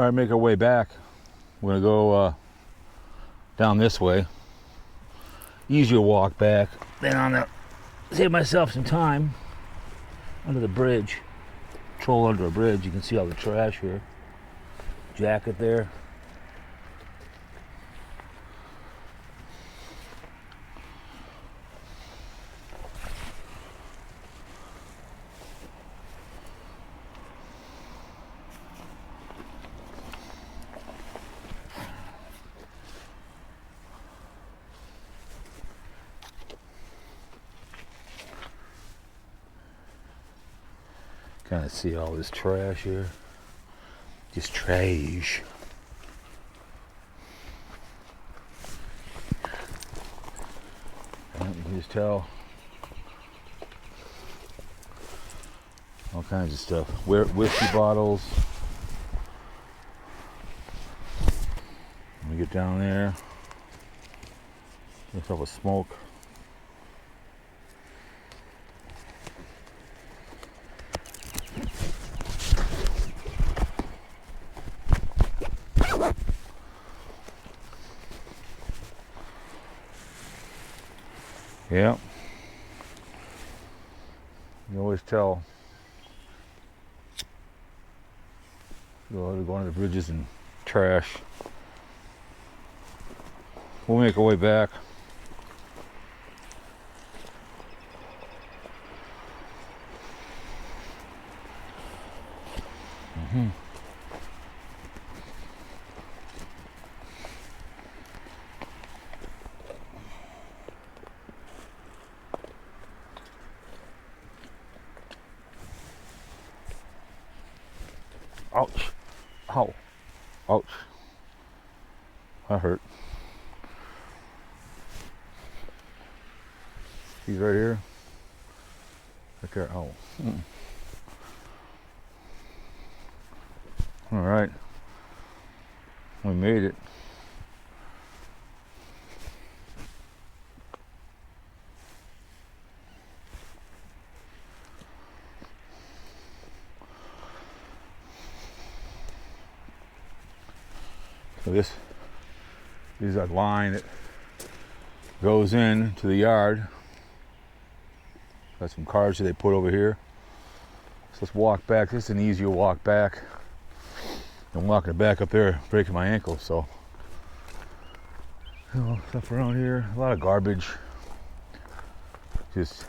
All right, make our way back. We're gonna go down this way. Easier walk back than on the, save myself some time under the bridge. Troll under a bridge. You can see all the trash here. Jacket there. Kind of see all this trash here. Just trash. And you can just tell all kinds of stuff. Whiskey bottles. Let me get down there. Get myself a smoke. Yeah, you always tell. Go on the bridges and trash. We'll make our way back. Ouch. Ow. Ouch. That hurt. He's right here. Right there. Oh. All right. We made it. So this is a line that goes in to the yard. Got some cars that they put over here. So let's walk back. This is an easier walk back. I'm walking back up there, breaking my ankle. So, you know, stuff around here. A lot of garbage. Just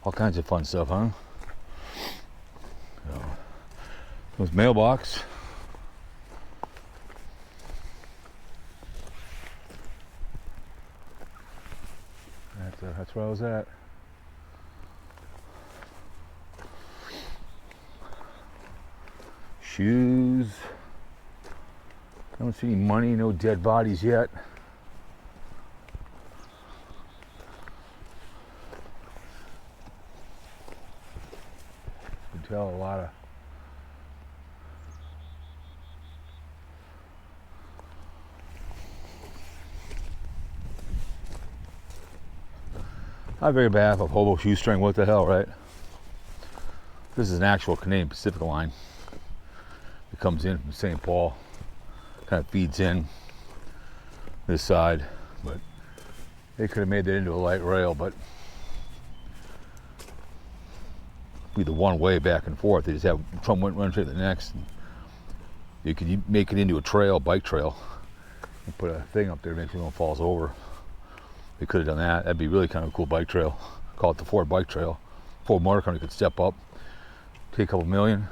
all kinds of fun stuff, huh? So, this mailbox. That's where I was at. Shoes. Don't see any money, no dead bodies yet. You can tell a lot of not very bad of hobo shoestring. What the hell, right? This is an actual Canadian Pacific line. It comes in from St. Paul, kind of feeds in this side, but they could have made that into a light rail, but be the one way back and forth. They just have some went run to the next. You could make it into a trail, bike trail, and put a thing up there, makes it no one falls over. They could have done that. That'd be really kind of a cool bike trail. Call it the Ford bike trail. Ford Motor Company could step up, take a couple million.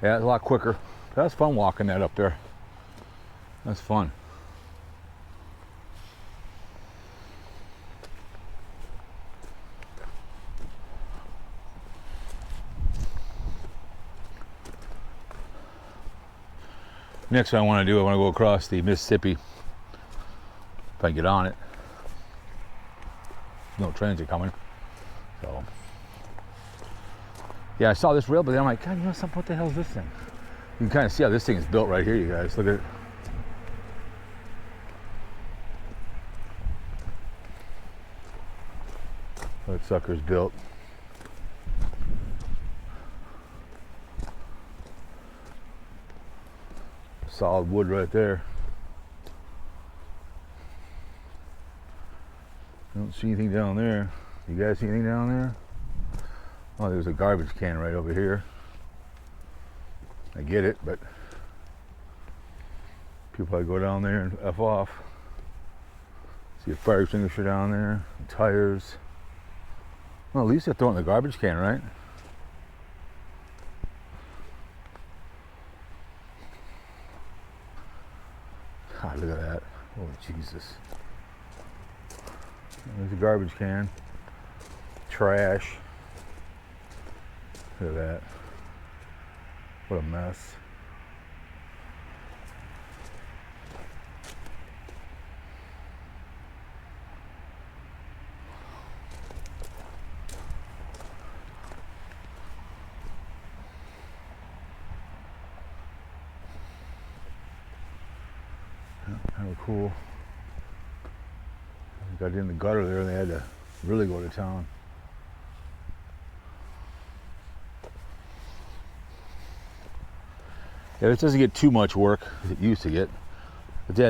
Yeah, it's a lot quicker. That's fun walking that up there. That's fun. Next thing I want to do, I want to go across the Mississippi. If I can get on it. No trains are coming. So, yeah, I saw this rail, but then I'm like, God, you know something? What the hell is this thing? You can kind of see how this thing is built right here, you guys. Look at it. That sucker's built. Solid wood right there. I don't see anything down there. You guys see anything down there? Oh, there's a garbage can right over here. I get it, but people probably go down there and F off. See a fire extinguisher down there, tires. Well, at least they're throwing the garbage can, right? God, look at that. Holy Jesus. There's a garbage can. Trash. Look at that. What a mess. Kind of cool. Got in the gutter there and they had to really go to town. Yeah, it doesn't get too much work as it used to get.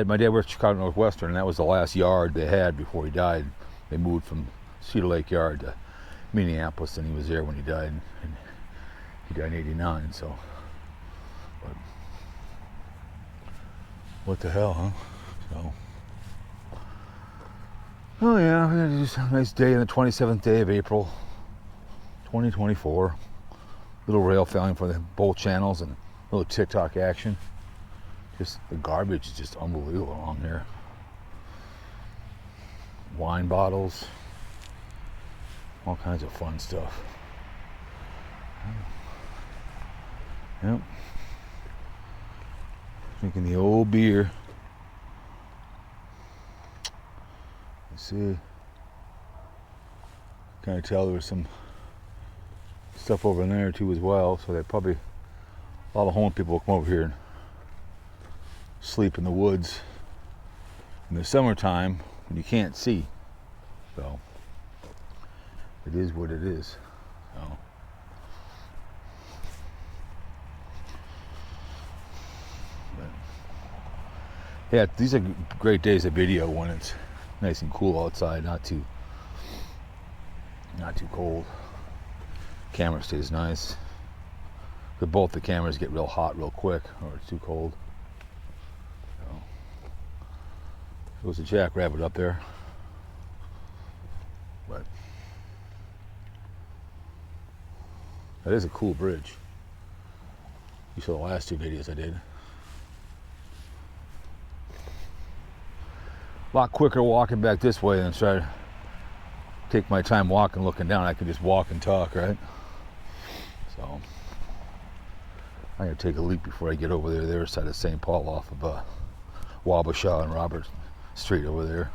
My dad worked at Chicago Northwestern, and that was the last yard they had before he died. They moved from Cedar Lake Yard to Minneapolis, and he was there when he died. And he died in '89, so. But what the hell, huh? So. Oh yeah, it's a nice day on the 27th day of April, 2024. Little rail failing for both channels and a little TikTok action. Just the garbage is just unbelievable on there. Wine bottles, all kinds of fun stuff. Yep. Drinking the old beer. See, kind of tell there was some stuff over in there too as well, so that probably a lot of homeless people will come over here and sleep in the woods in the summertime when you can't see. So it is what it is. So yeah, these are great days of video when it's nice and cool outside, not too cold. Camera stays nice. But both the cameras get real hot real quick, or it's too cold. So, there's a jackrabbit up there. But that is a cool bridge. You saw the last two videos I did. A lot quicker walking back this way than try to take my time walking, looking down. I can just walk and talk, right? So I'm gonna take a leap before I get over there. Their side of St. Paul, off of Wabasha and Robert Street over there.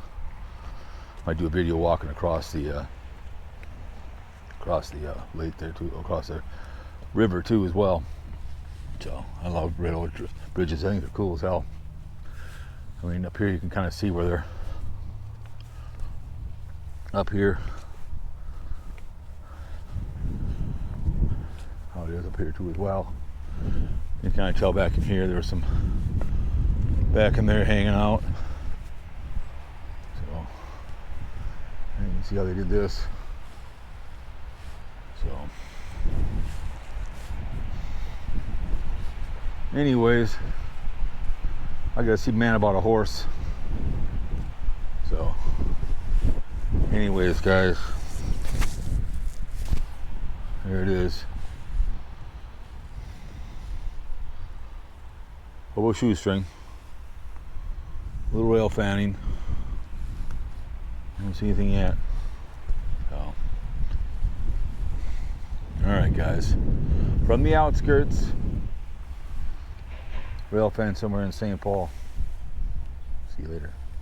Might do a video walking across the lake there too, across the river too as well. So I love railroad bridges. I think they're cool as hell. I mean, up here you can kind of see where they're up here. How it is up here too as well. You can kind of tell back in here there was some back in there hanging out. So and you can see how they did this. So anyways, I gotta see Man About a Horse. So anyways, guys, there it is. Hobo shoestring, little rail fanning. I don't see anything yet. So, all right, guys, from the outskirts, rail fan somewhere in St. Paul. See you later.